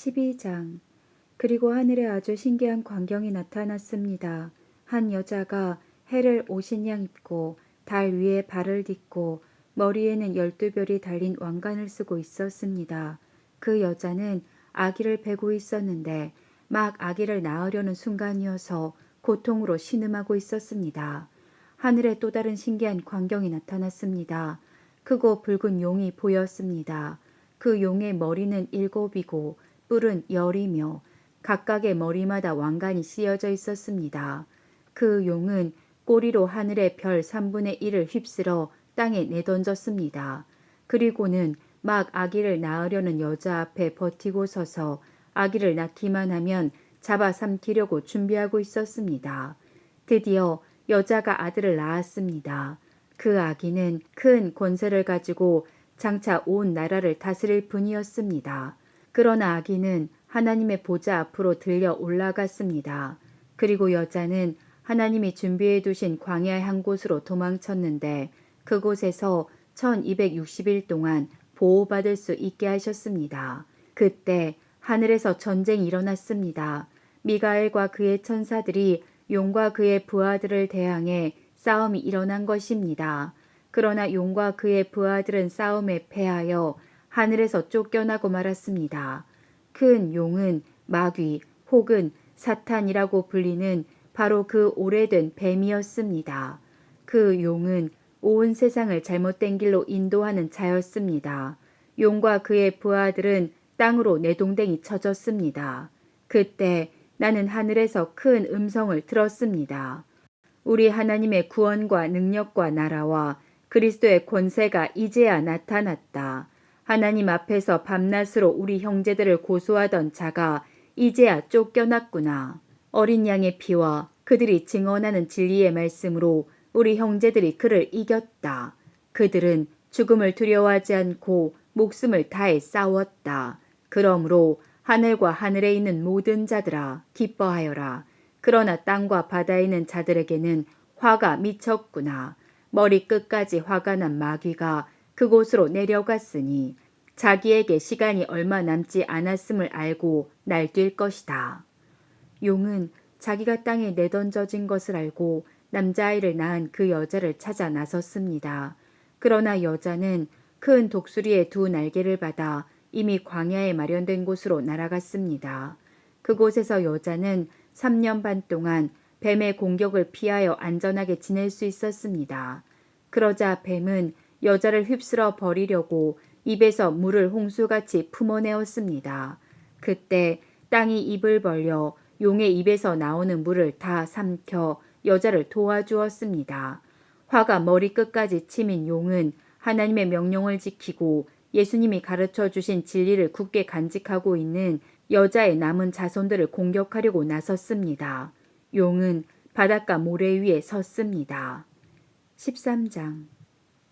12장. 그리고 하늘에 아주 신기한 광경이 나타났습니다. 한 여자가 해를 옷인 양 입고 달 위에 발을 딛고 머리에는 12별이 달린 왕관을 쓰고 있었습니다. 그 여자는 아기를 베고 있었는데 막 아기를 낳으려는 순간이어서 고통으로 신음하고 있었습니다. 하늘에 또 다른 신기한 광경이 나타났습니다. 크고 붉은 용이 보였습니다. 그 용의 머리는 7이고 뿔은 10이며 각각의 머리마다 왕관이 씌어져 있었습니다. 그 용은 꼬리로 하늘의 별 3분의 1을 휩쓸어 땅에 내던졌습니다. 그리고는 막 아기를 낳으려는 여자 앞에 버티고 서서 아기를 낳기만 하면 잡아 삼키려고 준비하고 있었습니다. 드디어 여자가 아들을 낳았습니다. 그 아기는 큰 권세를 가지고 장차 온 나라를 다스릴 분이었습니다. 그러나 아기는 하나님의 보좌 앞으로 들려 올라갔습니다. 그리고 여자는 하나님이 준비해 두신 광야의 한 곳으로 도망쳤는데 그곳에서 1260일 동안 보호받을 수 있게 하셨습니다. 그때 하늘에서 전쟁이 일어났습니다. 미가엘과 그의 천사들이 용과 그의 부하들을 대항해 싸움이 일어난 것입니다. 그러나 용과 그의 부하들은 싸움에 패하여 하늘에서 쫓겨나고 말았습니다. 큰 용은 마귀 혹은 사탄이라고 불리는 바로 그 오래된 뱀이었습니다. 그 용은 온 세상을 잘못된 길로 인도하는 자였습니다. 용과 그의 부하들은 땅으로 내동댕이 쳐졌습니다. 그때 나는 하늘에서 큰 음성을 들었습니다. 우리 하나님의 구원과 능력과 나라와 그리스도의 권세가 이제야 나타났다. 하나님 앞에서 밤낮으로 우리 형제들을 고소하던 자가 이제야 쫓겨났구나. 어린 양의 피와 그들이 증언하는 진리의 말씀으로 우리 형제들이 그를 이겼다. 그들은 죽음을 두려워하지 않고 목숨을 다해 싸웠다. 그러므로 하늘과 하늘에 있는 모든 자들아 기뻐하여라. 그러나 땅과 바다에 있는 자들에게는 화가 미쳤구나. 머리 끝까지 화가 난 마귀가 그곳으로 내려갔으니 자기에게 시간이 얼마 남지 않았음을 알고 날뛸 것이다. 용은 자기가 땅에 내던져진 것을 알고 남자아이를 낳은 그 여자를 찾아 나섰습니다. 그러나 여자는 큰 독수리의 2날개를 받아 이미 광야에 마련된 곳으로 날아갔습니다. 그곳에서 여자는 3년 반 동안 뱀의 공격을 피하여 안전하게 지낼 수 있었습니다. 그러자 뱀은 여자를 휩쓸어 버리려고 입에서 물을 홍수같이 품어내었습니다. 그때 땅이 입을 벌려 용의 입에서 나오는 물을 다 삼켜 여자를 도와주었습니다. 화가 머리끝까지 치민 용은 하나님의 명령을 지키고 예수님이 가르쳐 주신 진리를 굳게 간직하고 있는 여자의 남은 자손들을 공격하려고 나섰습니다. 용은 바닷가 모래 위에 섰습니다. 13장.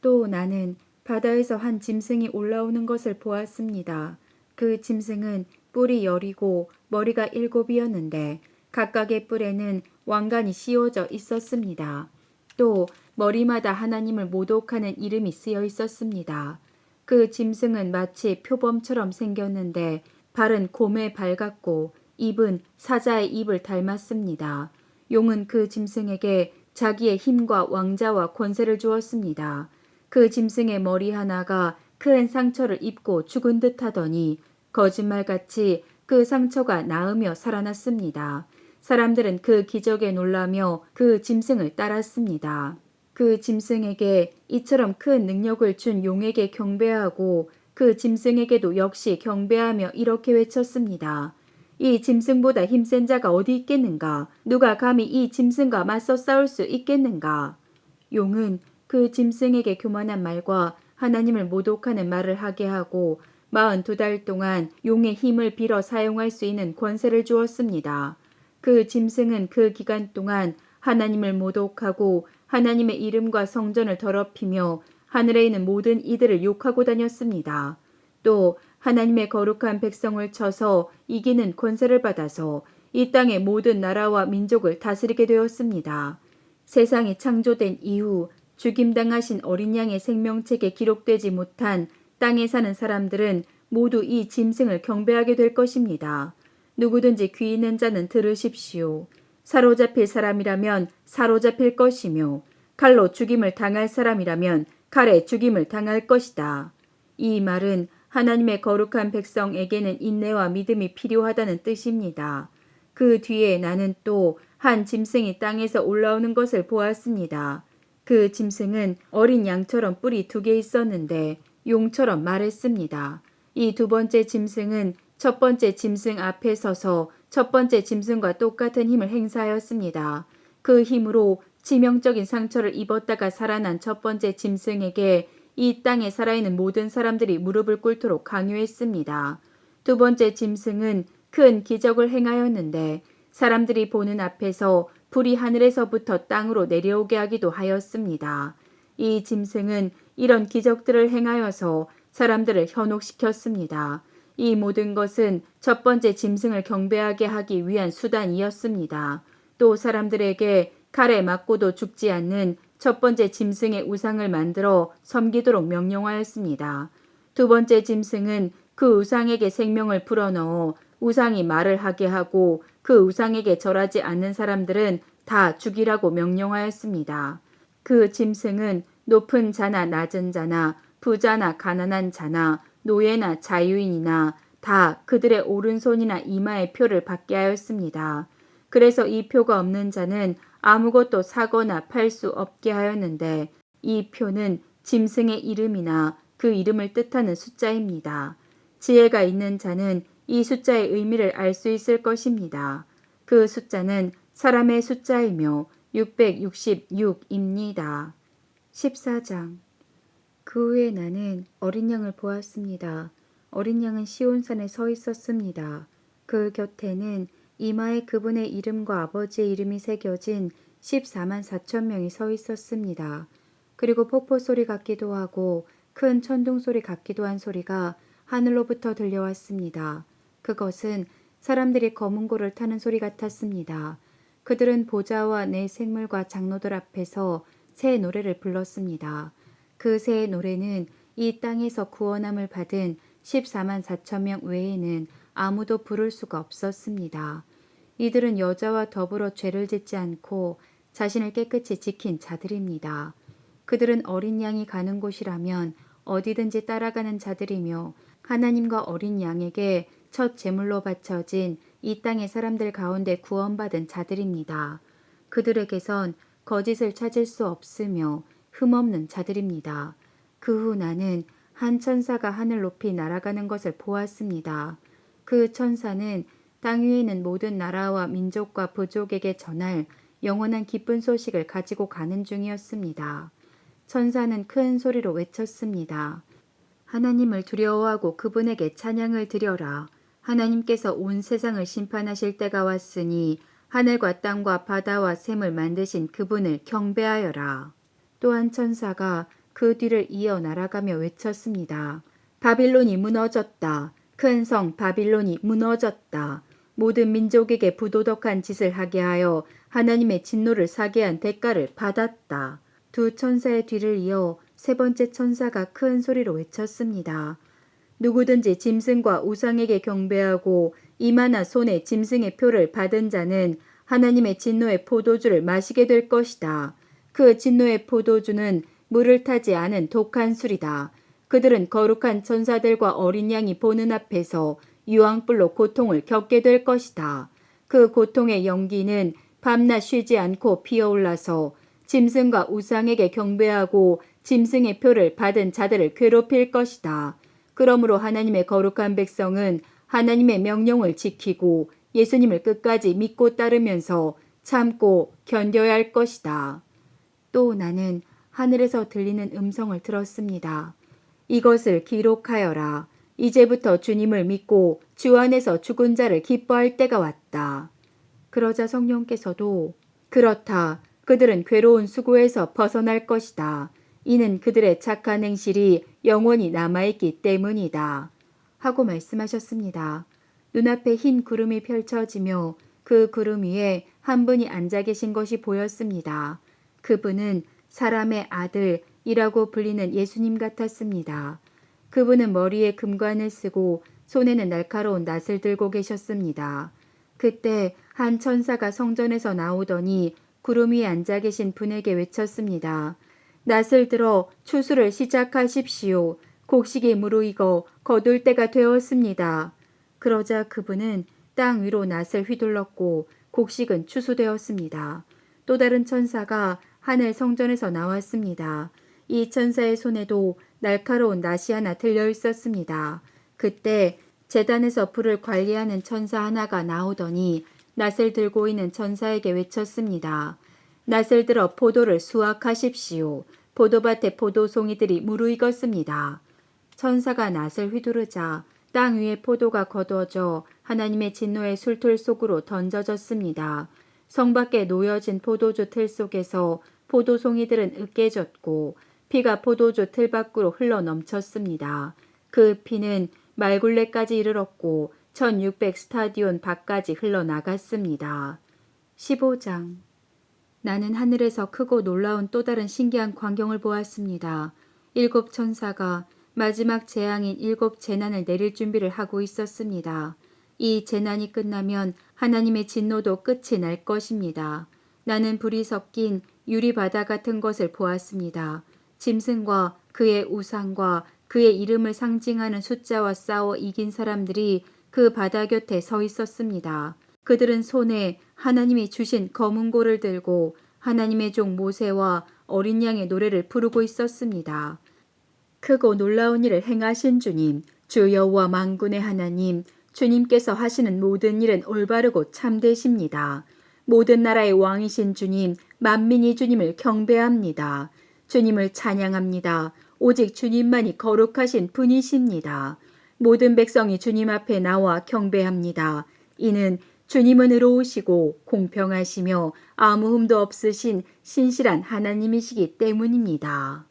또 나는 바다에서 한 짐승이 올라오는 것을 보았습니다. 그 짐승은 뿔이 10이고 머리가 7이었는데 각각의 뿔에는 왕관이 씌워져 있었습니다. 또 머리마다 하나님을 모독하는 이름이 쓰여 있었습니다. 그 짐승은 마치 표범처럼 생겼는데 발은 곰의 발 같고 입은 사자의 입을 닮았습니다. 용은 그 짐승에게 자기의 힘과 왕자와 권세를 주었습니다. 그 짐승의 머리 하나가 큰 상처를 입고 죽은 듯 하더니 거짓말같이 그 상처가 나으며 살아났습니다. 사람들은 그 기적에 놀라며 그 짐승을 따랐습니다. 그 짐승에게 이처럼 큰 능력을 준 용에게 경배하고 그 짐승에게도 역시 경배하며 이렇게 외쳤습니다. 이 짐승보다 힘센 자가 어디 있겠는가? 누가 감히 이 짐승과 맞서 싸울 수 있겠는가? 용은 그 짐승에게 교만한 말과 하나님을 모독하는 말을 하게 하고 42달 동안 용의 힘을 빌어 사용할 수 있는 권세를 주었습니다. 그 짐승은 그 기간 동안 하나님을 모독하고 하나님의 이름과 성전을 더럽히며 하늘에 있는 모든 이들을 욕하고 다녔습니다. 또 하나님의 거룩한 백성을 쳐서 이기는 권세를 받아서 이 땅의 모든 나라와 민족을 다스리게 되었습니다. 세상이 창조된 이후 죽임당하신 어린 양의 생명책에 기록되지 못한 땅에 사는 사람들은 모두 이 짐승을 경배하게 될 것입니다. 누구든지 귀 있는 자는 들으십시오. 사로잡힐 사람이라면 사로잡힐 것이며 칼로 죽임을 당할 사람이라면 칼에 죽임을 당할 것이다. 이 말은 하나님의 거룩한 백성에게는 인내와 믿음이 필요하다는 뜻입니다. 그 뒤에 나는 또 한 짐승이 땅에서 올라오는 것을 보았습니다. 그 짐승은 어린 양처럼 뿔이 2개 있었는데 용처럼 말했습니다. 이 두 번째 짐승은 첫 번째 짐승 앞에 서서 첫 번째 짐승과 똑같은 힘을 행사하였습니다. 그 힘으로 치명적인 상처를 입었다가 살아난 첫 번째 짐승에게 이 땅에 살아있는 모든 사람들이 무릎을 꿇도록 강요했습니다. 두 번째 짐승은 큰 기적을 행하였는데 사람들이 보는 앞에서 불이 하늘에서부터 땅으로 내려오게 하기도 하였습니다. 이 짐승은 이런 기적들을 행하여서 사람들을 현혹시켰습니다. 이 모든 것은 첫 번째 짐승을 경배하게 하기 위한 수단이었습니다. 또 사람들에게 칼에 맞고도 죽지 않는 첫 번째 짐승의 우상을 만들어 섬기도록 명령하였습니다. 두 번째 짐승은 그 우상에게 생명을 불어넣어 우상이 말을 하게 하고 그 우상에게 절하지 않는 사람들은 다 죽이라고 명령하였습니다. 그 짐승은 높은 자나 낮은 자나 부자나 가난한 자나 노예나 자유인이나 다 그들의 오른손이나 이마에 표를 받게 하였습니다. 그래서 이 표가 없는 자는 아무것도 사거나 팔 수 없게 하였는데 이 표는 짐승의 이름이나 그 이름을 뜻하는 숫자입니다. 지혜가 있는 자는 이 숫자의 의미를 알 수 있을 것입니다. 그 숫자는 사람의 숫자이며 666입니다. 14장. 그 후에 나는 어린 양을 보았습니다. 어린 양은 시온산에 서 있었습니다. 그 곁에는 이마에 그분의 이름과 아버지의 이름이 새겨진 14만 4천 명이 서 있었습니다. 그리고 폭포 소리 같기도 하고 큰 천둥 소리 같기도 한 소리가 하늘로부터 들려왔습니다. 그것은 사람들이 검은 고를 타는 소리 같았습니다. 그들은 보좌와 내 생물과 장로들 앞에서 새 노래를 불렀습니다. 그 새 노래는 이 땅에서 구원함을 받은 14만 4천 명 외에는 아무도 부를 수가 없었습니다. 이들은 여자와 더불어 죄를 짓지 않고 자신을 깨끗이 지킨 자들입니다. 그들은 어린 양이 가는 곳이라면 어디든지 따라가는 자들이며 하나님과 어린 양에게 첫 제물로 바쳐진 이 땅의 사람들 가운데 구원받은 자들입니다. 그들에게선 거짓을 찾을 수 없으며 흠없는 자들입니다. 그 후 나는 한 천사가 하늘 높이 날아가는 것을 보았습니다. 그 천사는 땅 위에 있는 모든 나라와 민족과 부족에게 전할 영원한 기쁜 소식을 가지고 가는 중이었습니다. 천사는 큰 소리로 외쳤습니다. 하나님을 두려워하고 그분에게 찬양을 드려라. 하나님께서 온 세상을 심판하실 때가 왔으니 하늘과 땅과 바다와 샘을 만드신 그분을 경배하여라. 또한 천사가 그 뒤를 이어 날아가며 외쳤습니다. 바빌론이 무너졌다. 큰 성 바빌론이 무너졌다. 모든 민족에게 부도덕한 짓을 하게 하여 하나님의 진노를 사게 한 대가를 받았다. 두 천사의 뒤를 이어 세 번째 천사가 큰 소리로 외쳤습니다. 누구든지 짐승과 우상에게 경배하고 이마나 손에 짐승의 표를 받은 자는 하나님의 진노의 포도주를 마시게 될 것이다. 그 진노의 포도주는 물을 타지 않은 독한 술이다. 그들은 거룩한 천사들과 어린 양이 보는 앞에서 유황불로 고통을 겪게 될 것이다. 그 고통의 연기는 밤낮 쉬지 않고 피어올라서 짐승과 우상에게 경배하고 짐승의 표를 받은 자들을 괴롭힐 것이다. 그러므로 하나님의 거룩한 백성은 하나님의 명령을 지키고 예수님을 끝까지 믿고 따르면서 참고 견뎌야 할 것이다. 또 나는 하늘에서 들리는 음성을 들었습니다. 이것을 기록하여라. 이제부터 주님을 믿고 주 안에서 죽은 자를 기뻐할 때가 왔다. 그러자 성령께서도 그렇다. 그들은 괴로운 수고에서 벗어날 것이다. 이는 그들의 착한 행실이 영원히 남아있기 때문이다. 하고 말씀하셨습니다. 눈앞에 흰 구름이 펼쳐지며 그 구름 위에 한 분이 앉아 계신 것이 보였습니다. 그분은 사람의 아들이라고 불리는 예수님 같았습니다. 그분은 머리에 금관을 쓰고 손에는 날카로운 낫을 들고 계셨습니다. 그때 한 천사가 성전에서 나오더니 구름 위에 앉아 계신 분에게 외쳤습니다. 낫을 들어 추수를 시작하십시오. 곡식이 무르익어 거둘 때가 되었습니다. 그러자 그분은 땅 위로 낫을 휘둘렀고 곡식은 추수되었습니다. 또 다른 천사가 하늘 성전에서 나왔습니다. 이 천사의 손에도 날카로운 낫이 하나 들려 있었습니다. 그때 제단에서 불을 관리하는 천사 하나가 나오더니 낫을 들고 있는 천사에게 외쳤습니다. 낫을 들어 포도를 수확하십시오. 포도밭의 포도송이들이 무르익었습니다. 천사가 낫을 휘두르자 땅 위에 포도가 거두어져 하나님의 진노의 술틀 속으로 던져졌습니다. 성 밖에 놓여진 포도주 틀 속에서 포도송이들은 으깨졌고 피가 포도주 틀 밖으로 흘러 넘쳤습니다. 그 피는 말굴레까지 이르렀고 1600 스타디온 밖까지 흘러나갔습니다. 15장. 나는 하늘에서 크고 놀라운 또 다른 신기한 광경을 보았습니다. 7 천사가 마지막 재앙인 7 재난을 내릴 준비를 하고 있었습니다. 이 재난이 끝나면 하나님의 진노도 끝이 날 것입니다. 나는 불이 섞인 유리바다 같은 것을 보았습니다. 짐승과 그의 우상과 그의 이름을 상징하는 숫자와 싸워 이긴 사람들이 그 바다 곁에 서 있었습니다. 그들은 손에 하나님이 주신 검은 고를 들고 하나님의 종 모세와 어린 양의 노래를 부르고 있었습니다. 크고 놀라운 일을 행하신 주님, 주 여호와 만군의 하나님, 주님께서 하시는 모든 일은 올바르고 참되십니다. 모든 나라의 왕이신 주님, 만민이 주님을 경배합니다. 주님을 찬양합니다. 오직 주님만이 거룩하신 분이십니다. 모든 백성이 주님 앞에 나와 경배합니다. 이는 주님은 의로우시고 공평하시며 아무 흠도 없으신 신실한 하나님이시기 때문입니다.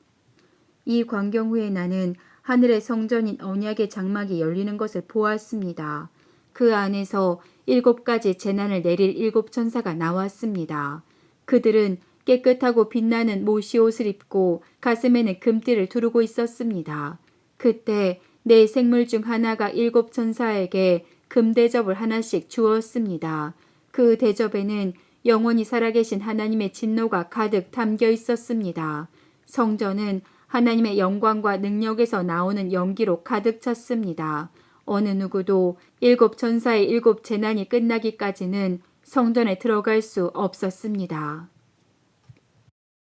이 광경 후에 나는 하늘의 성전인 언약의 장막이 열리는 것을 보았습니다. 그 안에서 7가지 재난을 내릴 7 천사가 나왔습니다. 그들은 깨끗하고 빛나는 모시옷을 입고 가슴에는 금띠를 두르고 있었습니다. 그때 네 생물 중 하나가 7 천사에게 금대접을 하나씩 주었습니다. 그 대접에는 영원히 살아계신 하나님의 진노가 가득 담겨 있었습니다. 성전은 하나님의 영광과 능력에서 나오는 연기로 가득 찼습니다. 어느 누구도 7 천사의 7 재난이 끝나기까지는 성전에 들어갈 수 없었습니다.